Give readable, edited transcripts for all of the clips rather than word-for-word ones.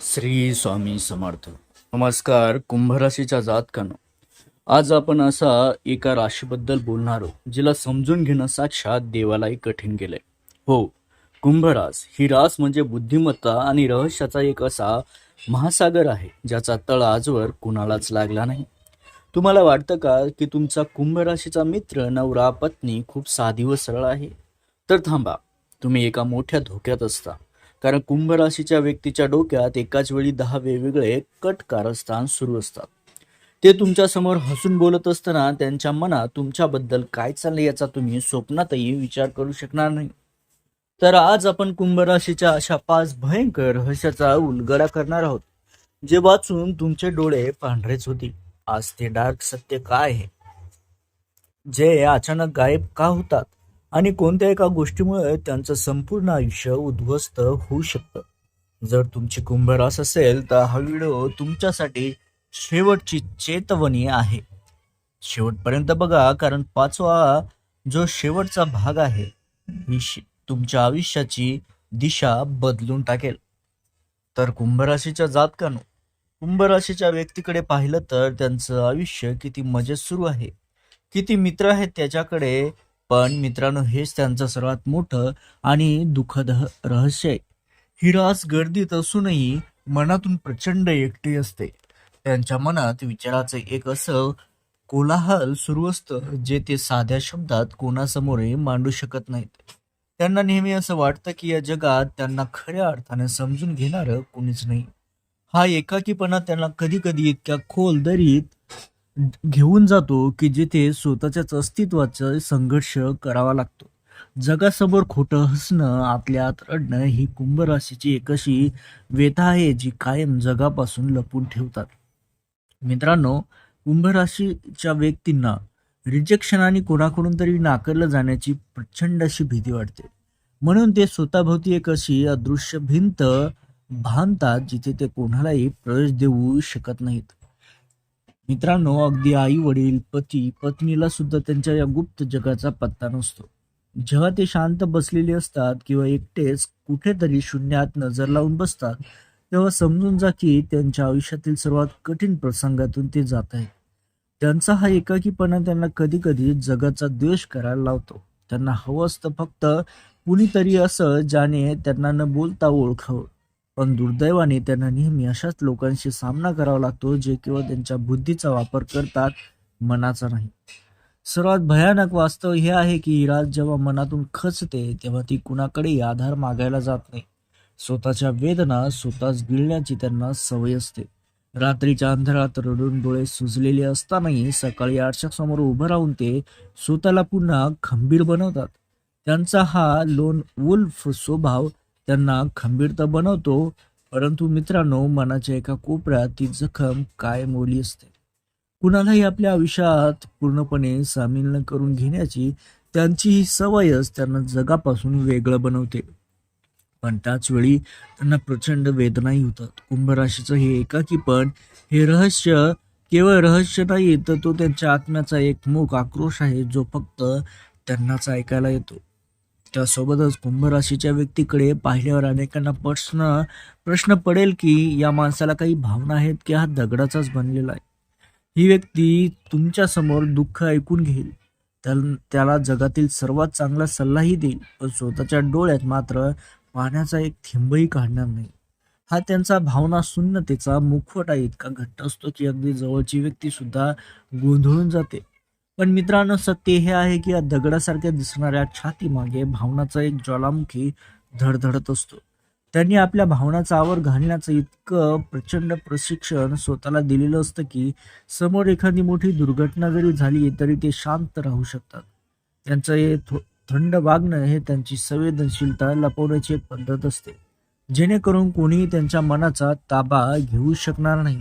श्री स्वामी समर्थ. नमस्कार. कुंभ राशीच्या जातकांनो, आज आपण असा एका राशीबद्दल बोलणार आहोत जिला समजून घेणं साक्षात देवालाही कठीण गेलंय. हो, कुंभ रास ही रास म्हणजे बुद्धिमत्ता आणि रहस्याचा एक असा महासागर आहे ज्याचा तळ आजवर कुणालाच लागला नाही. तुम्हाला वाटतं का की तुमचा कुंभ राशीचा मित्र, नवरा, पत्नी खूप साधी व सरळ आहे? तर थांबा, तुम्ही एका मोठ्या धोक्यात असता. कारण कुंभ राशीच्या व्यक्तीच्या डोक्यात एकाच वेळी 10 वेगवेगळे कट कारस्थान सुरू असतात. ते तुमच्या समोर हसून बोलत असताना त्यांच्या मनात तुमच्याबद्दल काय चाललंय याचा तुम्ही स्वप्नातही विचार करू शकणार नाही. तर आज आपण कुंभ राशीच्या अशा 5 भयंकर रहस्याचा उलगडा करणार आहोत, जे वाचून तुमचे डोळे पांढरेच होतील. आज ते डार्क सत्य काय आहे, जे अचानक गायब का होतात आणि कोणत्या एका गोष्टीमुळे त्यांचं संपूर्ण आयुष्य उद्ध्वस्त होऊ शकतं. जर तुमची कुंभ रास असेल तर हा व्हिडिओ तुमच्यासाठी शेवटची चेतवणी आहे. शेवटपर्यंत बघा, कारण पाचवा जो शेवटचा भाग आहे तुमच्या आयुष्याची दिशा बदलून टाकेल. तर कुंभ राशीच्या जातकांनो, कुंभ राशीच्या व्यक्तीकडे पाहिलं तर त्यांचं आयुष्य किती मजेत सुरू आहे, किती मित्र आहेत त्याच्याकडे. पण मित्रांनो, हेच त्यांचं सर्वात मोठं आणि दुःखद रहस्य आहे. ही रास गर्दीत असूनही मनातून प्रचंड एकटी असते. त्यांच्या मनात विचाराचं एक असं कोलाहल सुरू असतं जे ते साध्या शब्दात कोणासमोरही मांडू शकत नाहीत. त्यांना नेहमी असं वाटतं की या जगात त्यांना खऱ्या अर्थाने समजून घेणारं कोणीच नाही. हा एकाकीपणा त्यांना कधी कधी इतक्या खोल दरीत घेऊन जातो की जिथे स्वतःच्याच अस्तित्वाचा संघर्ष करावा लागतो. जगासमोर खोटं हसणं, आतल्या आत रडणं ही कुंभ राशीची एक अशी व्यथा आहे जी कायम जगापासून लपून ठेवतात. मित्रांनो, कुंभ राशीच्या व्यक्तींना रिजेक्शन आणि कोणाकडून तरी नाकारलं जाण्याची प्रचंड अशी भीती वाटते. म्हणून ते स्वतःभोवती एक अशी अदृश्य भिंत बांधतात जिथे ते कोणालाही प्रवेश देऊ शकत नाहीत. मित्रांनो, अगदी आई वडील, पती पत्नीला सुद्धा त्यांच्या या गुप्त जगाचा पत्ता नसतो. जेव्हा ते शांत बसलेले असतात किंवा एकटेच कुठेतरी शून्यात नजर लावून बसतात, तेव्हा समजून जा की त्यांच्या आयुष्यातील सर्वात कठीण प्रसंगातून ते जात आहेत. त्यांचा हा एकाकीपणा त्यांना कधी कधी जगाचा द्वेष करायला लावतो. त्यांना हवं असतं फक्त कुणीतरी असं ज्याने त्यांना न बोलता ओळखावं. पण दुर्दैवाने त्यांना नेहमी अशाच लोकांशी सामना करावा लागतो जे केवळ त्यांच्या बुद्धीचा वापर करतात, मनाचा नाही. सर्वात भयानक वास्तव हे आहे की ही रात जेव्हा मनातून खचते तेव्हा ती कुणाकडेही आधार मागायला जात नाही. स्वतःच्या वेदना स्वतःच गिळण्याची त्यांना सवय असते. रात्रीच्या अंधारात रडून डोळे सुजलेले असतानाही सकाळी आरशासमोर उभं राहून ते स्वतःला पुन्हा खंबीर बनवतात. त्यांचा हा लोन वुल्फ स्वभाव त्यांना खंबीर तर बनवतो, परंतु मित्रांनो, मनाच्या एका कोपऱ्यात ती जखम कायम ओली असते. कुणालाही आपल्या आयुष्यात पूर्णपणे सामील न करून घेण्याची त्यांची ही सवयच त्यांना जगापासून वेगळं बनवते. पण त्याच वेळी त्यांना प्रचंड वेदनाही होतात. कुंभ राशीचं हे एकाकीपण, हे रहस्य केवळ रहस्य नाही, तर तो त्यांच्या आत्म्याचा एक मूक आक्रोश आहे जो फक्त त्यांनाच ऐकायला येतो. त्यासोबतच कुंभ राशीच्या व्यक्तीकडे पाहिल्यावर अनेकांना प्रश्न पडेल की या माणसाला काही भावना आहेत की हा दगडाचाच बनलेला आहे. ही व्यक्ती तुमच्या समोर दुःख ऐकून घेईल, त्याला जगातील सर्वात चांगला सल्लाही देईल, पण स्वतःच्या डोळ्यात मात्र पाण्याचा एक थेंबही काढणार नाही. हा त्यांचा भावना शून्यतेचा मुखवटा इतका घट्ट असतो की अगदी जवळची व्यक्ती सुद्धा गोंधळून जाते. पण मित्रांनो, सत्य हे आहे की या दगडासारख्या दिसणाऱ्या छातीमागे भावनाचा एक ज्वालामुखी धडधडत असतो. त्यांनी आपल्या भावनाचा आवर घालण्याचं इतकं प्रचंड प्रशिक्षण स्वतःला दिलेलं असतं की समोर एखादी मोठी दुर्घटना जरी झाली तरी ते शांत राहू शकतात. त्यांचं हे थंड वागणं हे त्यांची संवेदनशीलता लपवण्याची एक पद्धत असते, जेणेकरून कोणीही त्यांच्या मनाचा ताबा घेऊ शकणार नाही.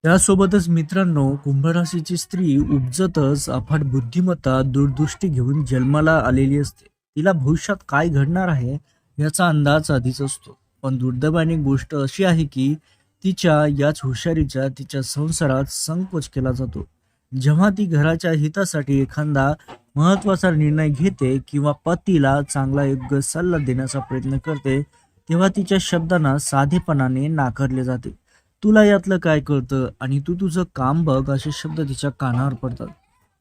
त्यासोबतच मित्रांनो, कुंभ राशीची स्त्री उपजतच अफाट बुद्धिमत्ता, दूरदृष्टी घेऊन जन्माला आलेली असते. तिला भविष्यात काय घडणार आहे याचा अंदाज आधीच असतो. पण दुर्दैवाने गोष्ट अशी आहे की तिच्या याच हुशारीचा तिच्या संसारात संकोच केला जातो. जेव्हा ती घराच्या हितासाठी एखादा महत्वाचा निर्णय घेते किंवा पतीला चांगला योग्य सल्ला देण्याचा प्रयत्न करते, तेव्हा तिच्या शब्दांना साधेपणाने नाकारले जाते. तुला यातलं काय कळतं आणि तू तुझं काम बघ, असे शब्द तिच्या कानावर पडतात.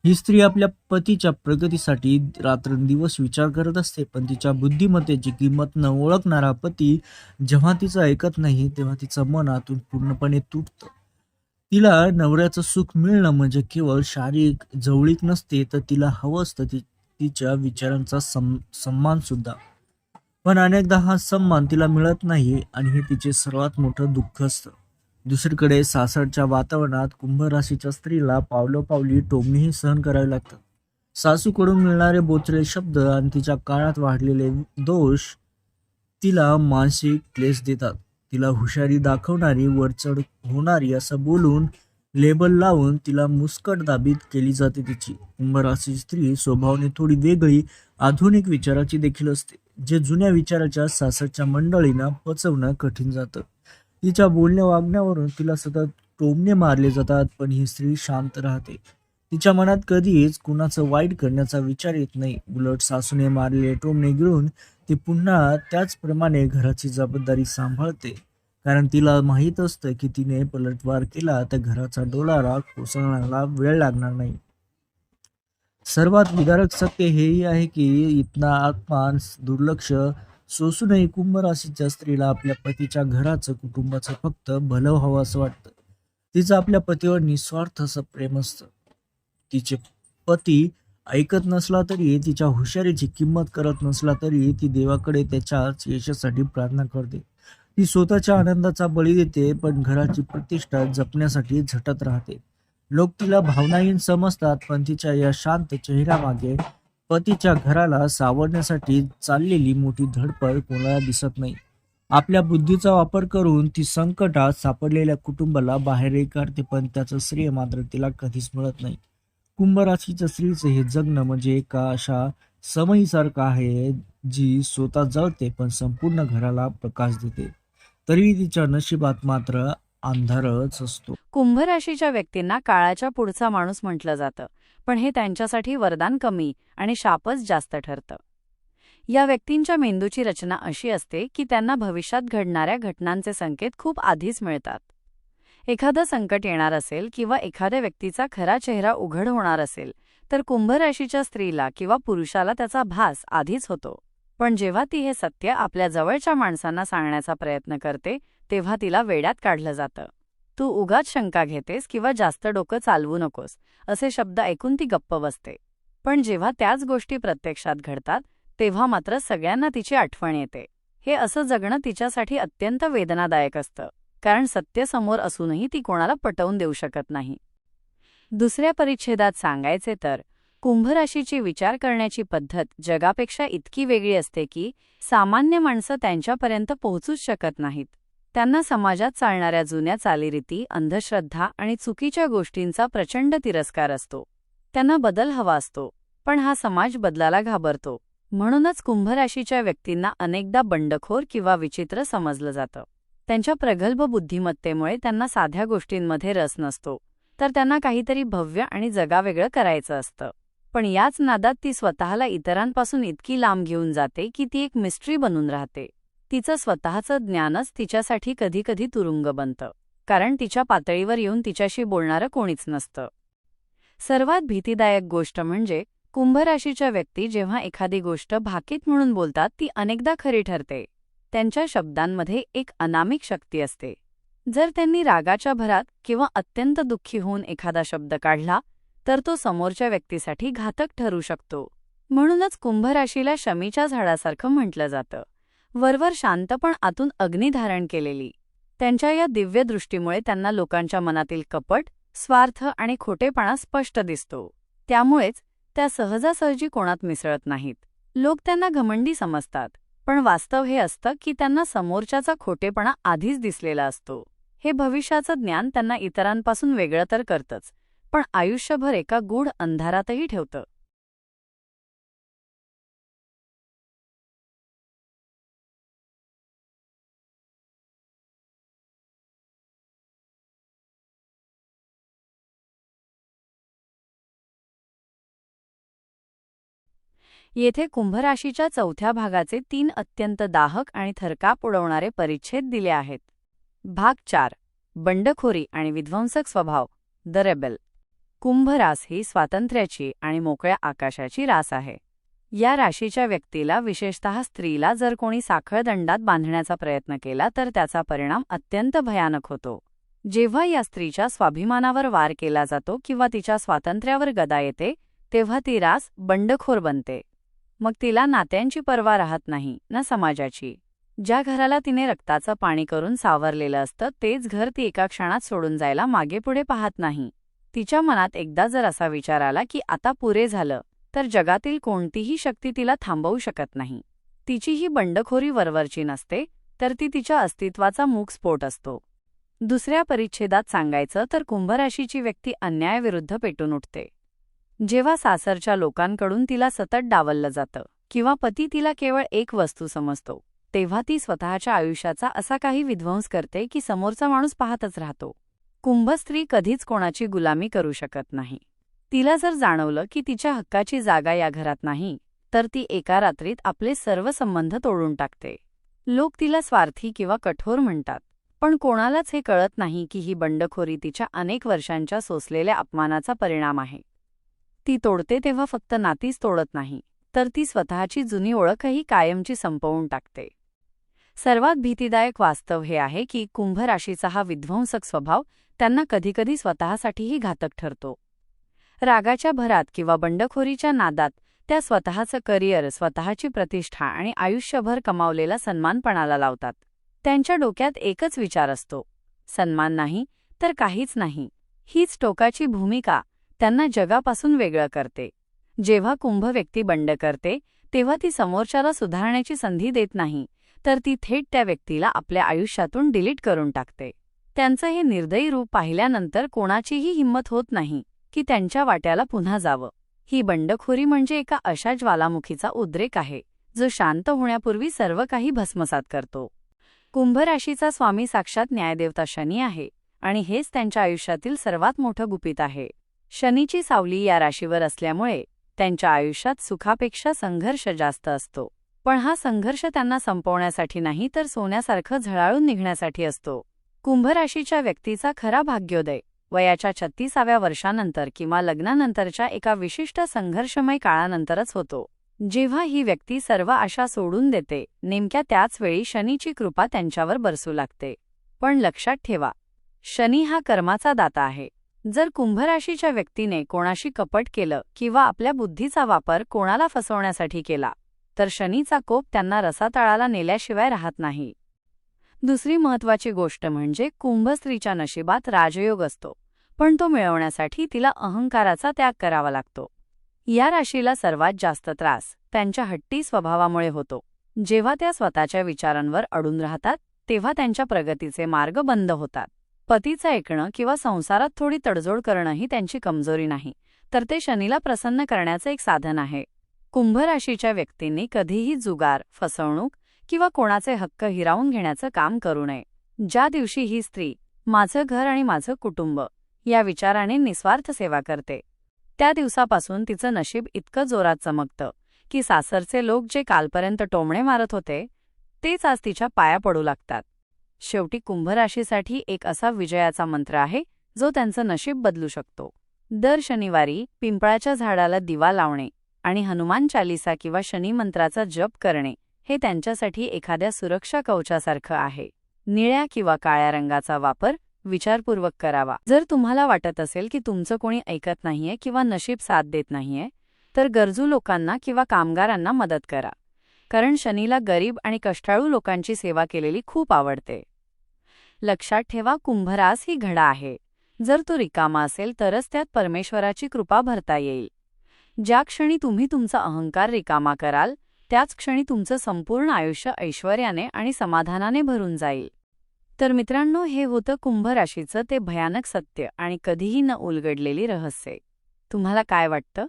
ही स्त्री आपल्या पतीच्या प्रगतीसाठी रात्रंदिवस विचार करत असते, पण तिच्या बुद्धिमत्तेची किंमत न ओळखणारा पती जेव्हा तिचं ऐकत नाही, तेव्हा तिचं मन आतून पूर्णपणे तुटतं. तिला नवऱ्याचं सुख मिळणं म्हणजे केवळ शारीरिक जवळीक नसते, तर तिला हवं असतं तिच्या विचारांचा सन्मान सुद्धा. पण अनेकदा हा सन्मान तिला मिळत नाही आणि हे तिचे सर्वात मोठं दुःख असतं. दुसरीकडे सासरच्या वातावरणात कुंभ राशीच्या स्त्रीला पावलोपावली टोमणेही सहन करावे लागतात. सासूकडून मिळणारे बोचरे शब्द आणि तिच्या काळात वाढलेले दोष तिला मानसिक क्लेश देतात. तिला हुशारी दाखवणारी, वरचढ होणारी असं बोलून लेबल लावून तिला मुस्कटदाबीत केली जाते तिची. कुंभ राशी स्त्री स्वभावाने थोडी वेगळी, आधुनिक विचाराची देखील असते, जे जुन्या विचाराच्या सासरच्या मंडळींना पचवणं कठीण जातं. तिच्या बोलण्या वागण्यावरून तिला सतत टोमणे मारले जातात, पण ही स्त्री शांत राहते. तिच्या मनात कधीच कुणाचं वाईट करण्याचा विचार येत नाही. उलट सासूने मारलेले टोमणे गिळून ती पुन्हा त्याचप्रमाणे घराची जबाबदारी सांभाळते. कारण तिला माहीत असतं की तिने पलटवार केला तर घराचा डोलारा कोसळण्याला वेळ लागणार नाही. सर्वात विदारक सत्य हेही आहे की इतना आत्मान दुर्लक्ष सोसूनही कुंभ राशीच्या स्त्रीला आपल्या पतीच्या घराचं, कुटुंबाचं फक्त भलं हवं असं वाटतं. तिचं आपल्या पतीवर निस्वार्थ असं प्रेम असतं. तिचे पती ऐकत नसला तरी, तिच्या हुशारीची किंमत करत नसला तरी, ती देवाकडे त्याच्याच यशासाठी प्रार्थना करते. ती स्वतःच्या आनंदाचा बळी देते, पण घराची प्रतिष्ठा जपण्यासाठी झटत राहते. लोक तिला भावनाहीन समजतात, पण तिच्या या शांत चेहऱ्यामागे पतीच्या घराला सावरण्यासाठी चाललेली मोठी धडपड कोणाला दिसत नाही. आपल्या बुद्धीचा वापर करून ती संकटात सापडलेल्या कुटुंबाला बाहेरही काढते, पण त्याचं श्रेय मात्र तिला कधीच मिळत नाही. कुंभ राशीच्या स्त्रीचं हे जगणं म्हणजे एका अशा समईसारखं आहे, जी स्वतः जळते पण संपूर्ण घराला प्रकाश देते. तरीही तिच्या नशिबात मात्र अंधारच असतो. कुंभ राशीच्या व्यक्तींना काळाच्या पुढचा माणूस म्हटलं जातं, पण हे त्यांच्यासाठी वरदान कमी आणि शापच जास्त ठरतं. या व्यक्तींच्या मेंदूची रचना अशी असते की त्यांना भविष्यात घडणाऱ्या घटनांचे संकेत खूप आधीच मिळतात. एखादं संकट येणार असेल किंवा एखाद्या व्यक्तीचा खरा चेहरा उघड होणार असेल, तर कुंभ राशीच्या स्त्रीला किंवा पुरुषाला त्याचा भास आधीच होतो. पण जेव्हा ती हे सत्य आपल्या जवळच्या माणसांना सांगण्याचा प्रयत्न करते, तेव्हा तिला वेड्यात काढलं जातं. तू उगाच शंका घेतेस किंवा जास्त डोकं चालवू नकोस, असे शब्द ऐकून ती गप्प बसते. पण जेव्हा त्याच गोष्टी प्रत्यक्षात घडतात, तेव्हा मात्र सगळ्यांना तिची आठवण येते. हे असं जगणं तिच्यासाठी अत्यंत वेदनादायक असतं, कारण सत्य समोर असूनही ती कोणाला पटवून देऊ शकत नाही. दुसऱ्या परिच्छेदात सांगायचे तर, कुंभ राशीची विचार करण्याची पद्धत जगापेक्षा इतकी वेगळी असते की सामान्य माणसं त्यांच्यापर्यंत पोहोचूच शकत नाहीत. त्यांना समाजात चालणाऱ्या जुन्या चालीरीती, अंधश्रद्धा आणि चुकीच्या गोष्टींचा प्रचंड तिरस्कार असतो. त्यांना बदल हवा असतो, पण हा समाज बदलाला घाबरतो. म्हणूनच कुंभ राशीच्या व्यक्तींना अनेकदा बंडखोर किंवा विचित्र समजलं जातं. त्यांच्या प्रगल्भ बुद्धिमत्तेमुळे त्यांना साध्या गोष्टींमध्ये रस नसतो, तर त्यांना काहीतरी भव्य आणि जगावेगळं करायचं असतं. पण याच नादात ती स्वतःला इतरांपासून इतकी लांब घेऊन जाते की ती एक मिस्ट्री बनून राहते. तिचं स्वतःचं ज्ञानच तिच्यासाठी कधीकधी तुरुंग बनतं, कारण तिच्या पातळीवर येऊन तिच्याशी बोलणारं कोणीच नसतं. सर्वात भीतीदायक गोष्ट म्हणजे कुंभ राशीच्या व्यक्ती जेव्हा एखादी गोष्ट भाकीत म्हणून बोलतात, ती अनेकदा खरी ठरते. त्यांच्या शब्दांमध्ये एक अनामिक शक्ती असते. जर त्यांनी रागाच्या भरात किंवा अत्यंत दुःखी होऊन एखादा शब्द काढला, तर तो समोरच्या व्यक्तीसाठी घातक ठरू शकतो. म्हणूनच कुंभ राशीला शमीच्या झाडासारखं म्हटलं जातं. वरवर शांत पण आतून अग्नी धारण केलेली. त्यांच्या या दिव्य दृष्टीमुळे त्यांना लोकांच्या मनातील कपट, स्वार्थ आणि खोटेपणा स्पष्ट दिसतो. त्यामुळेच त्या सहजासहजी कोणात मिसळत नाहीत. लोक त्यांना घमंडी समजतात, पण वास्तव हे असतं की त्यांना समोरच्याचा खोटेपणा आधीच दिसलेला असतो. हे भविष्याचं ज्ञान त्यांना इतरांपासून वेगळं तर करतंच, पण आयुष्यभर एका गूढ अंधारातही ठेवतं. येथे कुंभराशीच्या चौथ्या भागाचे 3 अत्यंत दाहक आणि थरकाप उडवणारे परिच्छेद दिले आहेत. भाग 4. बंडखोरी आणि विध्वंसक स्वभाव, द रेबेल. कुंभ रास ही स्वातंत्र्याची आणि मोकळ्या आकाशाची रास आहे. या राशीच्या व्यक्तीला, विशेषतः स्त्रीला, जर कोणी साखळ दंडात बांधण्याचा प्रयत्न केला तर त्याचा परिणाम अत्यंत भयानक होतो. जेव्हा या स्त्रीच्या स्वाभिमानावर वार केला जातो किंवा तिच्या स्वातंत्र्यावर गदा येते, तेव्हा ती रास बंडखोर बनते. मग तिला नात्यांची पर्वा राहत नाही, ना समाजाची. ज्या घराला तिने रक्ताचं पाणी करून सावरलेलं असतं तेच घर ती एका क्षणात सोडून जायला मागेपुढे पाहत नाही. तिच्या मनात एकदा जर असा विचार आला की आता पुरे झालं, तर जगातील कोणतीही शक्ती तिला थांबवू शकत नाही. तिची ही बंडखोरी वरवरची नसते, तर ती तिच्या अस्तित्वाचा मूक स्फोट असतो. दुसऱ्या परिच्छेदात सांगायचं तर कुंभराशीची व्यक्ती अन्यायाविरुद्ध पेटून उठते. जेव्हा सासरच्या लोकांकडून तिला सतत डावललं जातं किंवा पती तिला केवळ एक वस्तू समजतो, तेव्हा ती स्वतःच्या आयुष्याचा असा काही विध्वंस करते की समोरचा माणूस पाहतच राहतो. कुंभ स्त्री कधीच कोणाची गुलामी करू शकत नाही. तिला जर जाणवलं की तिच्या हक्काची जागा या घरात नाही, तर ती एका रात्रीत आपले सर्व संबंध तोडून टाकते. लोक तिला स्वार्थी किंवा कठोर म्हणतात, पण कोणालाच हे कळत नाही की ही बंडखोरी तिच्या अनेक वर्षांच्या सोसलेल्या अपमानाचा परिणाम आहे. ती तोडते तेव्हा फक्त नातीच तोडत नाही, तर ती स्वतःची जुनी ओळखही कायमची संपवून टाकते. सर्वात भीतीदायक वास्तव हे आहे की कुंभ राशीचा हा विध्वंसक स्वभाव त्यांना कधीकधी स्वतःसाठीही घातक ठरतो. रागाच्या भरात किंवा बंडखोरीच्या नादात त्या स्वतःचं करिअर, स्वतःची प्रतिष्ठा आणि आयुष्यभर कमावलेला सन्मान पणाला लावतात. त्यांच्या डोक्यात एकच विचार असतो, सन्मान नाही तर काहीच नाही. हीच टोकाची भूमिका त्यांना जगापासून वेगळं करते. जेव्हा कुंभ व्यक्ती बंड करते, तेव्हा ती समोरच्याला सुधारण्याची संधी देत नाही, तर ती थेट त्या व्यक्तीला आपल्या आयुष्यातून डिलीट करून टाकते. त्यांचं हे निर्दयी रूप पाहिल्यानंतर कोणाचीही हिंमत होत नाही की त्यांच्या वाट्याला पुन्हा जावं. ही बंडखोरी म्हणजे एका अशा ज्वालामुखीचा उद्रेक आहे, जो शांत होण्यापूर्वी सर्व काही भस्मसात करतो. कुंभ राशीचा स्वामी साक्षात न्यायदेवता शनी आहे आणि हेच त्यांच्या आयुष्यातील सर्वात मोठं गुपित आहे. शनीची सावली या राशीवर असल्यामुळे त्यांच्या आयुष्यात सुखापेक्षा संघर्ष जास्त असतो. पण हा संघर्ष त्यांना संपवण्यासाठी नाही, तर सोन्यासारखं झळाळून निघण्यासाठी असतो. कुंभ राशीच्या व्यक्तीचा खरा भाग्योदय वयाच्या 36व्या वर्षानंतर किंवा लग्नानंतरच्या एका विशिष्ट संघर्षमय काळानंतरच होतो. जेव्हा ही व्यक्ती सर्व आशा सोडून देते, नेमक्या त्याच वेळी शनीची कृपा त्यांच्यावर बरसू लागते. पण लक्षात ठेवा, शनी हा कर्माचा दाता आहे. जर कुंभ राशीच्या व्यक्तीने कोणाशी कपट केलं किंवा आपल्या बुद्धीचा वापर कोणाला फसवण्यासाठी केला, तर शनीचा कोप त्यांना रसातळाला नेल्याशिवाय राहत नाही. दुसरी महत्त्वाची गोष्ट म्हणजे कुंभ स्त्रीच्या नशिबात राजयोग असतो, पण तो मिळवण्यासाठी तिला अहंकाराचा त्याग करावा लागतो. या राशीला सर्वात जास्त त्रास त्यांच्या हट्टी स्वभावामुळे होतो. जेव्हा त्या स्वतःच्या विचारांवर अडून राहतात, तेव्हा त्यांच्या प्रगतीचे मार्ग बंद होतात. पतीचं ऐकणं किंवा संसारात थोडी तडजोड करणंही त्यांची कमजोरी नाही, तर ते शनीला प्रसन्न करण्याचं एक साधन आहे. कुंभ राशीच्या व्यक्तींनी कधीही जुगार, फसवणूक किंवा कोणाचे हक्क हिरावून घेण्याचं काम करू नये. ज्या दिवशी ही स्त्री माझं घर आणि माझं कुटुंब या विचाराने निस्वार्थ सेवा करते, त्या दिवसापासून तिचं नशीब इतकं जोरात चमकतं की सासरचे लोक जे कालपर्यंत टोमणे मारत होते, तेच आज तिच्या पाया पडू लागतात. शेवटी कुंभ राशीसाठी एक असा विजयाचा मंत्र आहे, जो त्यांचं नशीब बदलू शकतो. दर शनिवारी पिंपळाच्या झाडाला दिवा लावणे आणि हनुमान चालीसा किंवा शनी मंत्राचा जप करणे हे त्यांच्यासाठी एखाद्या सुरक्षा कवचासारखं आहे. निळ्या किंवा काळ्या रंगाचा वापर विचारपूर्वक करावा. जर तुम्हाला वाटत असेल की तुमचं कोणी ऐकत नाहीये किंवा नशीब साथ देत नाहीये, तर गरजू लोकांना किंवा कामगारांना मदत करा, कारण शनीला गरीब आणि कष्टाळू लोकांची सेवा केलेली खूप आवडते. लक्षात ठेवा, कुंभरास ही घडा आहे. जर तो रिकामा असेल तरच त्यात परमेश्वराची कृपा भरता येईल. ज्या क्षणी तुम्ही तुमचा अहंकार रिकामा कराल, त्याच क्षणी तुमचं संपूर्ण आयुष्य ऐश्वर्याने आणि समाधानाने भरून जाईल. तर मित्रांनो, हे होतं कुंभ राशीचं ते भयानक सत्य आणि कधीही न उलगडलेली रहस्ये. तुम्हाला काय वाटतं?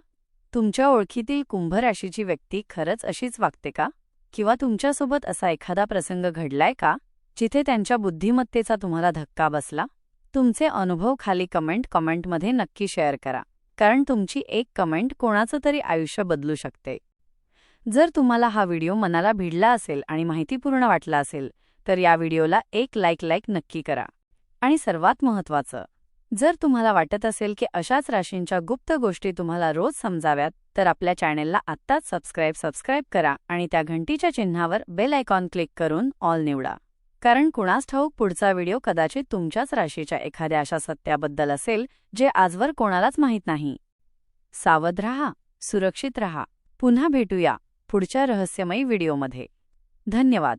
तुमच्या ओळखीतील कुंभ राशीची व्यक्ती खरंच अशीच वागते का? किंवा तुमच्यासोबत असा एखादा प्रसंग घडलाय का, जिथे त्यांच्या बुद्धिमत्तेचा तुम्हाला धक्का बसला? तुमचे अनुभव खाली कमेंटमध्ये नक्की शेअर करा, कारण तुमची एक कमेंट कोणाचं तरी आयुष्य बदलू शकते. जर तुम्हाला हा व्हिडिओ मनाला भिडला असेल आणि माहितीपूर्ण वाटला असेल तर या व्हिडिओला एक लाईक नक्की करा. आणि सर्वात महत्त्वाचं, जर तुम्हाला वाटत असेल की अशाच राशींच्या गुप्त गोष्टी तुम्हाला रोज समजाव्यात तर आपल्या चॅनेलला आत्ताच सबस्क्राईब करा आणि त्या घंटीच्या चिन्हावर बेल आयकॉन क्लिक करून ऑल निवडा. कारण कुणास ठाऊक पुढचा व्हिडिओ कदाचित तुमच्याच राशीच्या एखाद्या अशा सत्याबद्दल असेल जे आजवर कोणालाच माहीत नाही. सावध रहा, सुरक्षित रहा. पुन्हा भेटूया पुढच्या रहस्यमयी व्हिडिओमध्ये. धन्यवाद.